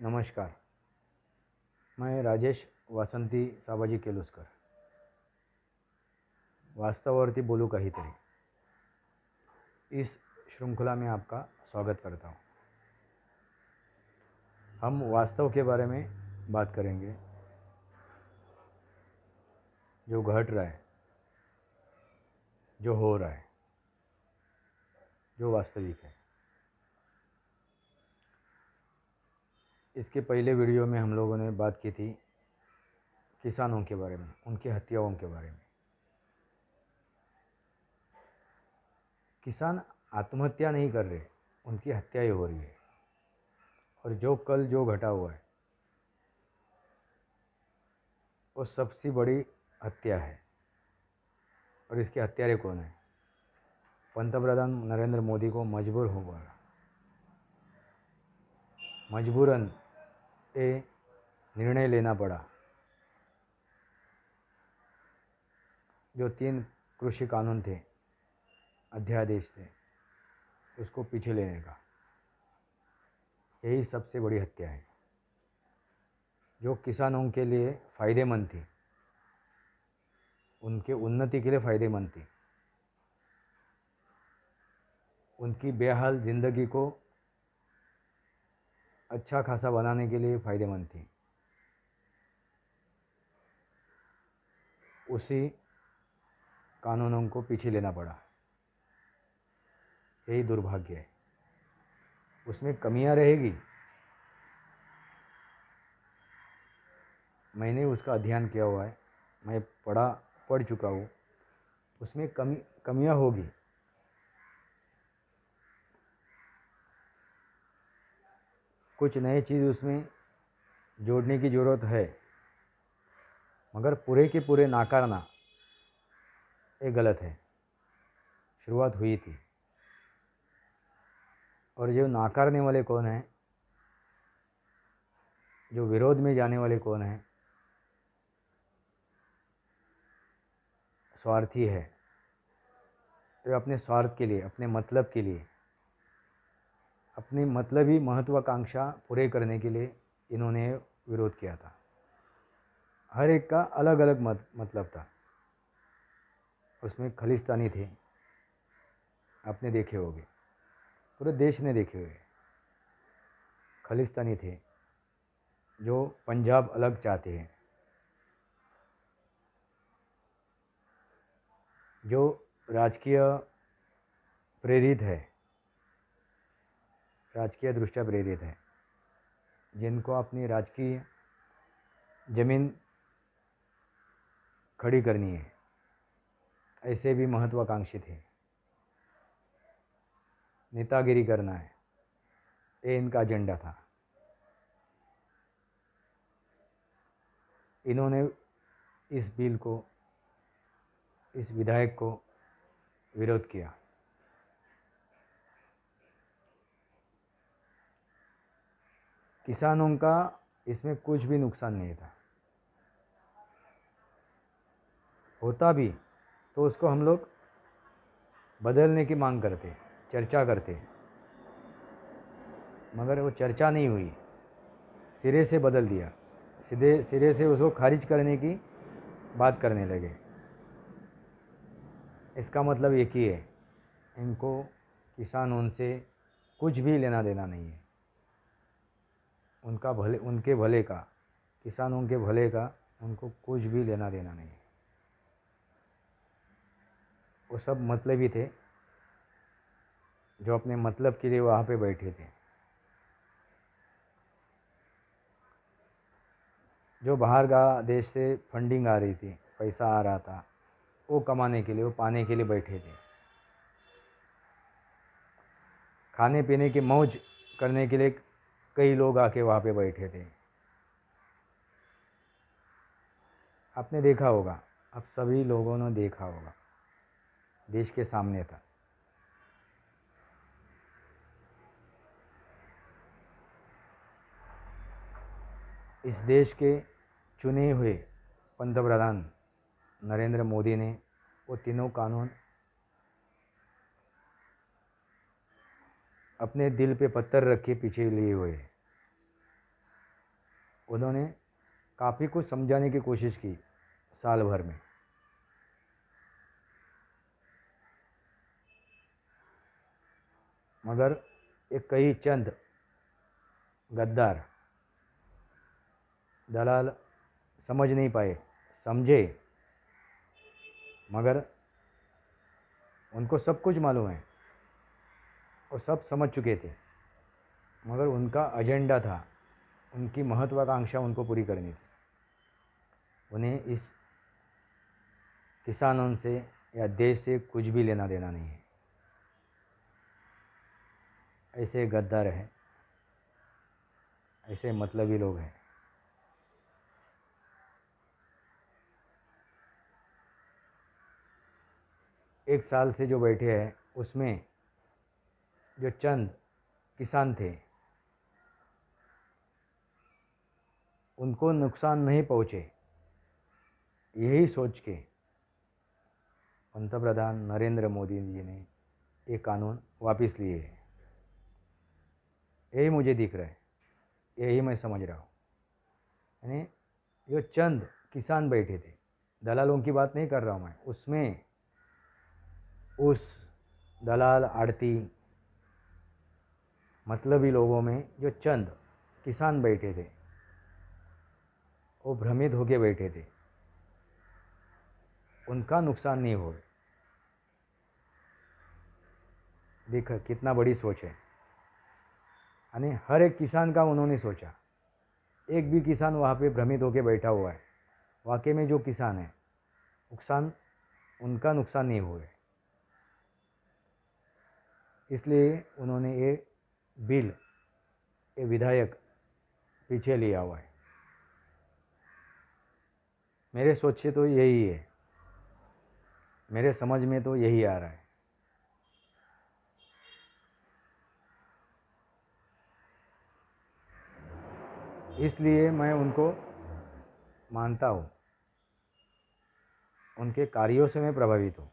नमस्कार। मैं राजेश वासंती साबाजी केलुस्कर वास्तवावरती बोलू काहीतरी इस श्रृंखला में आपका स्वागत करता हूँ। हम वास्तव के बारे में बात करेंगे, जो घट रहा है, जो हो रहा है, जो वास्तविक है। इसके पहले वीडियो में हम लोगों ने बात की थी किसानों के बारे में, उनकी हत्याओं के बारे में। किसान आत्महत्या नहीं कर रहे, उनकी हत्याएं हो रही है। और जो कल जो घटा हुआ है वो सबसे बड़ी हत्या है। और इसके हत्यारे कौन है? पंतप्रधान नरेंद्र मोदी को मजबूर हो गया, मजबूरन ये निर्णय लेना पड़ा। जो 3 कृषि कानून थे, अध्यादेश थे, उसको पीछे लेने का, यही सबसे बड़ी हत्या है। जो किसानों के लिए फ़ायदेमंद थी, उनके उन्नति के लिए फ़ायदेमंद थी, उनकी बेहाल ज़िंदगी को अच्छा खासा बनाने के लिए फ़ायदेमंद थी, उसी कानूनों को पीछे लेना पड़ा। यही दुर्भाग्य है। उसमें कमियां रहेगी, मैंने उसका अध्ययन किया हुआ है, मैं पढ़ चुका हूँ। उसमें कमियां होगी। कुछ नई चीज़ उसमें जोड़ने की ज़रूरत है, मगर पूरे के पूरे नाकारना ये गलत है। शुरुआत हुई थी, और जो नाकारने वाले कौन हैं, जो विरोध में जाने वाले कौन हैं? स्वार्थी है। तो अपने स्वार्थ के लिए, अपने मतलब के लिए, अपनी मतलबी महत्वाकांक्षा पूरे करने के लिए इन्होंने विरोध किया था। हर एक का अलग अलग मतलब था। उसमें खालिस्तानी थे, आपने देखे होंगे, पूरे देश ने देखे हुए। खालिस्तानी थे जो पंजाब अलग चाहते हैं, जो राजकीय प्रेरित है, राजकीय दृष्टया प्रेरित है, जिनको अपनी राजकीय जमीन खड़ी करनी है, ऐसे भी महत्वाकांक्षी थे। नेतागिरी करना है, ये इनका एजेंडा था। इन्होंने इस बिल को, इस विधायक को विरोध किया। किसानों का इसमें कुछ भी नुकसान नहीं था। होता भी तो उसको हम लोग बदलने की मांग करते, चर्चा करते, मगर वो चर्चा नहीं हुई, सिरे से बदल दिया। सीधे सिरे से उसको खारिज करने की बात करने लगे। इसका मतलब एक ही है, इनको किसानों से कुछ भी लेना देना नहीं है। उनके भले का, किसानों के भले का उनको कुछ भी लेना देना नहीं है। वो सब मतलबी थे, जो अपने मतलब के लिए वहाँ पे बैठे थे। जो बाहर का देश से फंडिंग आ रही थी, पैसा आ रहा था, वो कमाने के लिए, वो पाने के लिए बैठे थे। खाने पीने की मौज करने के लिए कई लोग आके वहाँ पे बैठे थे। आपने देखा होगा, आप सभी लोगों ने देखा होगा, देश के सामने था। इस देश के चुने हुए पंतप्रधान नरेंद्र मोदी ने वो तीनों कानून अपने दिल पे पत्थर रख के पीछे लिए हुए। उन्होंने काफ़ी कुछ समझाने की कोशिश की साल भर में, मगर एक कई चंद गद्दार दलाल समझ नहीं पाए। समझे मगर उनको सब कुछ मालूम है, वो सब समझ चुके थे, मगर उनका एजेंडा था, उनकी महत्वाकांक्षा उनको पूरी करनी थी। उन्हें इस किसानों से या देश से कुछ भी लेना देना नहीं है। ऐसे गद्दार हैं, ऐसे मतलबी लोग हैं। एक साल से जो बैठे हैं उसमें जो चंद किसान थे उनको नुकसान नहीं पहुँचे, यही सोच के पंतप्रधान नरेंद्र मोदी जी ने ये कानून वापस लिए हैं। यही मुझे दिख रहा है, यही मैं समझ रहा हूँ। यानी जो चंद किसान बैठे थे, दलालों की बात नहीं कर रहा हूँ मैं, उसमें उस दलाल आड़ती मतलबी लोगों में जो चंद किसान बैठे थे वो भ्रमित होके बैठे थे, उनका नुकसान नहीं हो। देख कितना बड़ी सोच है। यानी हर एक किसान का उन्होंने सोचा, एक भी किसान वहाँ पे भ्रमित होके बैठा हुआ है। वाकई में जो किसान है नुकसान, उनका नुकसान नहीं हुआ है। इसलिए उन्होंने ये बिल, ये विधायक पीछे लिया हुआ है। मेरे सोच से तो यही है, मेरे समझ में तो यही आ रहा है। इसलिए मैं उनको मानता हूँ, उनके कार्यों से मैं प्रभावित हूँ,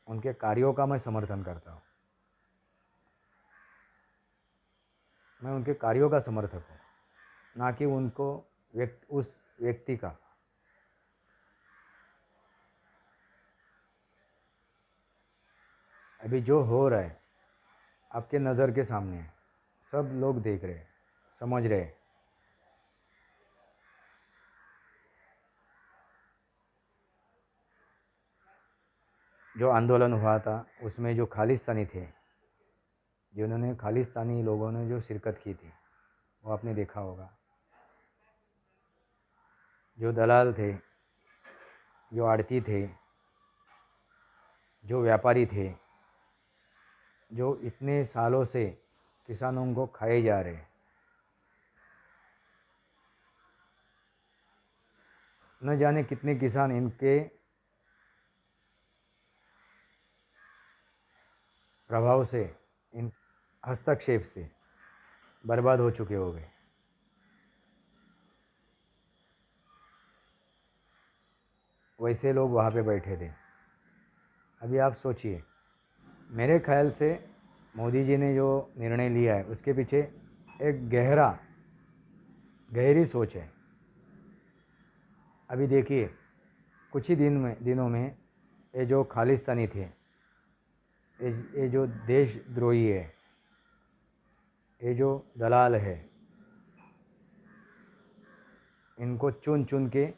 उनके कार्यों का मैं समर्थन करता हूँ। मैं उनके कार्यों का समर्थक हूँ, ना कि उनको उस व्यक्ति का। अभी जो हो रहा है आपके नज़र के सामने है, सब लोग देख रहे हैं, समझ रहे हैं। जो आंदोलन हुआ था उसमें जो खालिस्तानी थे, जिन्होंने खालिस्तानी लोगों ने जो शिरकत की थी, वो आपने देखा होगा। जो दलाल थे, जो आड़ती थे, जो व्यापारी थे, जो इतने सालों से किसानों को खाए जा रहे, न जाने कितने किसान इनके प्रभाव से, इन हस्तक्षेप से बर्बाद हो चुके हो गए। वैसे लोग वहाँ पे बैठे थे। अभी आप सोचिए, मेरे ख्याल से मोदी जी ने जो निर्णय लिया है उसके पीछे एक गहरी सोच है। अभी देखिए, कुछ ही दिनों में ये जो खालिस्तानी थे, ये जो देशद्रोही है, ये जो दलाल है, इनको चुन चुन के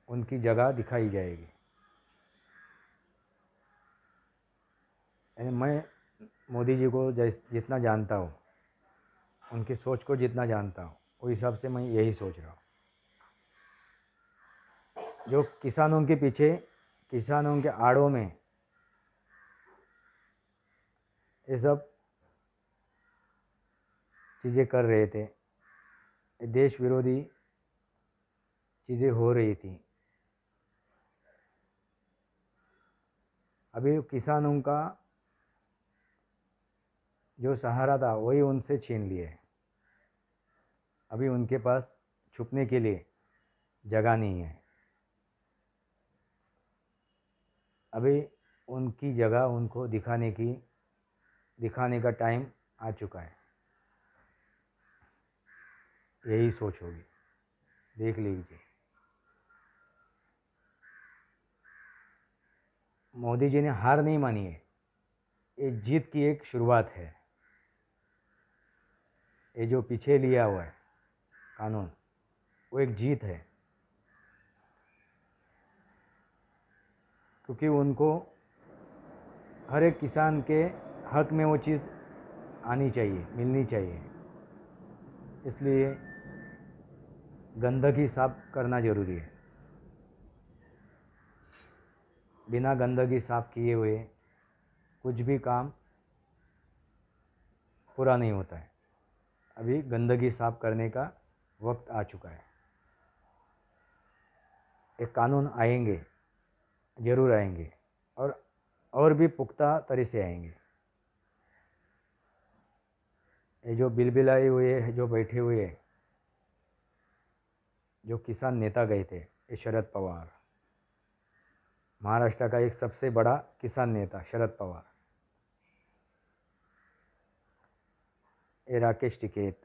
उनकी जगह दिखाई जाएगी। यानी मैं मोदी जी को जितना जानता हूँ, उनकी सोच को जितना जानता हूँ, उस हिसाब से मैं यही सोच रहा हूँ। जो किसानों के पीछे, किसानों के आड़ों में ये सब चीज़ें कर रहे थे, देश विरोधी चीज़ें हो रही थी, अभी किसानों का जो सहारा था वही उनसे छीन लिए। अभी उनके पास छुपने के लिए जगह नहीं है। अभी उनकी जगह उनको दिखाने का टाइम आ चुका है। यही सोच होगी, देख लीजिए। मोदी जी ने हार नहीं मानी है, ये जीत की एक शुरुआत है। ये जो पीछे लिया हुआ है कानून, वो एक जीत है, क्योंकि उनको हर एक किसान के हक में वो चीज़ आनी चाहिए, मिलनी चाहिए। इसलिए गंदगी साफ करना ज़रूरी है। बिना गंदगी साफ किए हुए कुछ भी काम पूरा नहीं होता है। अभी गंदगी साफ करने का वक्त आ चुका है। एक कानून आएंगे, ज़रूर आएंगे, और भी पुख्ता तरह से आएंगे। ये जो बिलबिलाए हुए हैं, जो बैठे हुए हैं, जो किसान नेता गए थे, ये शरद पवार, महाराष्ट्र का एक सबसे बड़ा किसान नेता शरद पवार, ये राकेश टिकैत,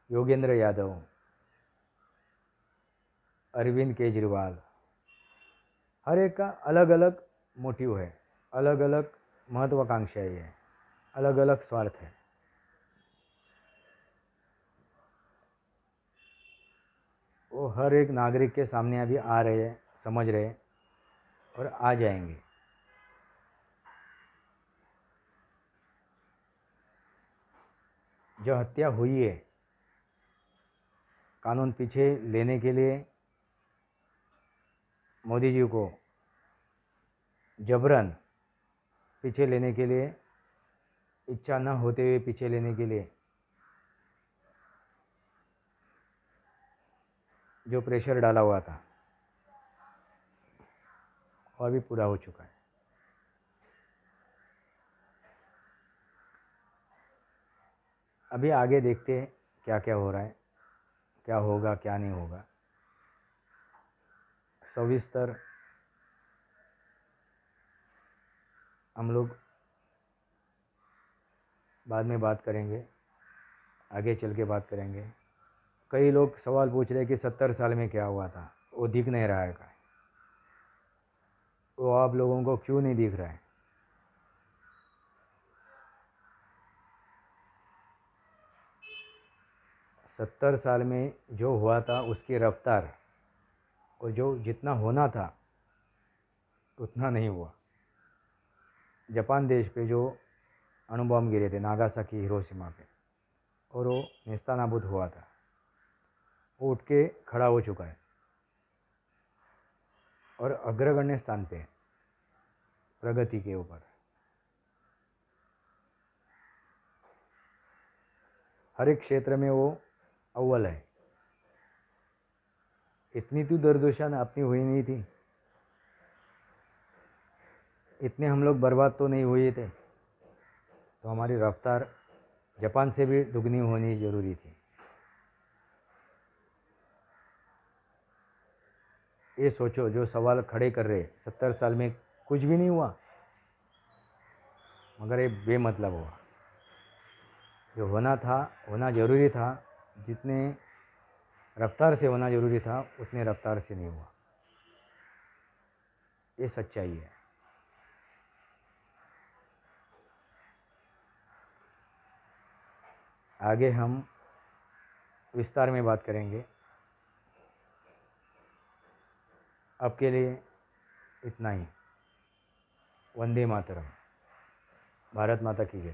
योगेंद्र यादव, अरविंद केजरीवाल, हर एक का अलग अलग मोटिव है, अलग अलग महत्वाकांक्षाएं है, अलग अलग स्वार्थ है। वो हर एक नागरिक के सामने अभी आ रहे हैं, समझ रहे हैं, और आ जाएंगे। जो हत्या हुई है, कानून पीछे लेने के लिए मोदी जी को जबरन पीछे लेने के लिए, इच्छा न होते हुए पीछे लेने के लिए जो प्रेशर डाला हुआ था, वह भी पूरा हो चुका है। अभी आगे देखते हैं क्या क्या हो रहा है, क्या होगा क्या नहीं होगा। सविस्तर हम लोग बाद में बात करेंगे, आगे चल के बात करेंगे। कई लोग सवाल पूछ रहे हैं कि 70 साल में क्या हुआ था, वो दिख नहीं रहा है क्या? वो आप लोगों को क्यों नहीं दिख रहा है? 70 साल में जो हुआ था उसकी रफ्तार, और जो जितना होना था उतना नहीं हुआ। जापान देश पे जो अणुबॉम्ब गिरे थे, नागासाकी हिरोशिमा पे, और वो नेस्तनाबूद हुआ था, वो उठ के खड़ा हो चुका है और अग्रगण्य स्थान पे है प्रगति के ऊपर। हर एक क्षेत्र में वो अव्वल है। इतनी तो दुर्दशा अपनी हुई नहीं थी, इतने हम लोग बर्बाद तो नहीं हुए थे, तो हमारी रफ्तार जापान से भी दुगनी होनी जरूरी थी। ये सोचो, जो सवाल खड़े कर रहे 70 साल में कुछ भी नहीं हुआ, मगर ये बेमतलब हुआ। जो होना था, होना ज़रूरी था, जितने रफ्तार से होना ज़रूरी था उतने रफ्तार से नहीं हुआ। ये सच्चाई है। आगे हम विस्तार में बात करेंगे। अब के लिए इतना ही। वंदे मातरम। भारत माता की जय।